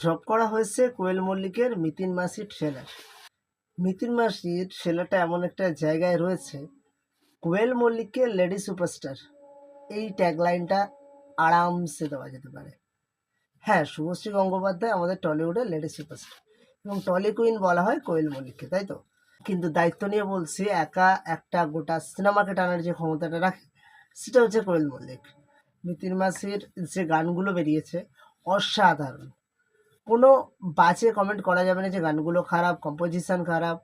Drop করা হয়েছে কোয়েল মল্লিকের মিতিন মাসির ট্রেলার। মিতিন মাসির ট্রেলারটা এমন একটা জায়গায় রয়েছে, কোয়েল মল্লিকের লেডি সুপারস্টার এই ট্যাগলাইনটা আরামসে দেওয়া যেতে পারে। হ্যাঁ, শুভশ্রী গঙ্গোপাধ্যায় আমাদের টলিউডের লেডি সুপারস্টার এবং টলি কুইন বলা হয় কোয়েল মল্লিককে, তাই তো? কিন্তু দায়িত্ব নিয়ে বলছি, একা একটা গোটা সিনেমাকে টানার যে ক্ষমতাটা রাখে সেটা হচ্ছে কোয়েল মল্লিক। মিতিন মাসির যে গানগুলো বেরিয়েছে অসাধারণ, কোনো বাজে কমেন্ট করা যাবে না যে গানগুলো খারাপ, কম্পোজিশন খারাপ,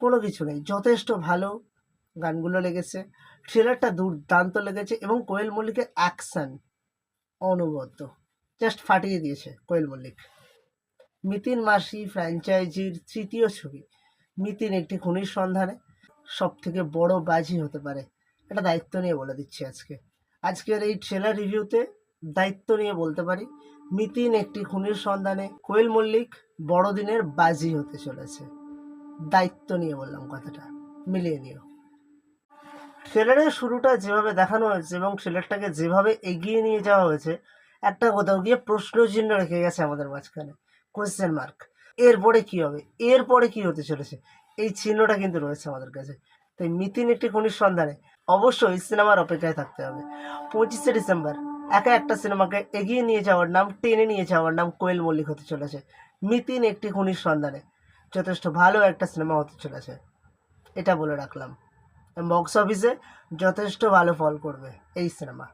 কোনো কিছু নেই, যথেষ্ট ভালো গানগুলো লেগেছে। ট্রেলারটা দুর্দান্ত লেগেছে এবং কোয়েল মল্লিকের অ্যাকশন অনবদ্য, জাস্ট ফাটিয়ে দিয়েছে কোয়েল মল্লিক। মিতিন মাসি ফ্র্যাঞ্চাইজির তৃতীয় ছবি মিতিন একটি খুনির সন্ধানে সব থেকে বড় বাজি হতে পারে, এটা দায়িত্ব নিয়ে বলে দিচ্ছি আজকের এই ট্রেলার রিভিউতে দায়িত্ব নিয়ে বলতে পারি, মিতিন একটি খুনির সন্ধানে কোয়েল মল্লিক বড়দিনের বাজি হতে চলেছে। দায়িত্ব নিয়ে বললাম কথাটা, মিলিয়ে নিও। ট্রেলারের শুরুটা যেভাবে দেখানো হয়েছে এবং ট্রেলারটাকে যেভাবে এগিয়ে নিয়ে যাওয়া হয়েছে, একটা কোথাও গিয়ে প্রশ্ন চিহ্ন রেখে গেছে আমাদের মাঝখানে, কোয়েশ্চেন মার্ক। এরপরে কি হবে, এরপরে কি হতে চলেছে, এই চিহ্নটা কিন্তু রয়েছে আমাদের কাছে। তাই মিতিন একটি খুনির সন্ধানে অবশ্যই সিনেমার অপেক্ষায় থাকতে হবে। 25শে ডিসেম্বর একা একটা সিনেমাকে এগিয়ে নিয়ে যাওয়ার নাম, টেনে নিয়ে যাওয়ার নাম কোয়েল মল্লিক হতে চলেছে। মিতিন একটি খুনির সন্ধানে যথেষ্ট ভালো একটা সিনেমা হতে চলেছে, এটা বলে রাখলাম। বক্স অফিসে যথেষ্ট ভালো ফল করবে এই সিনেমা।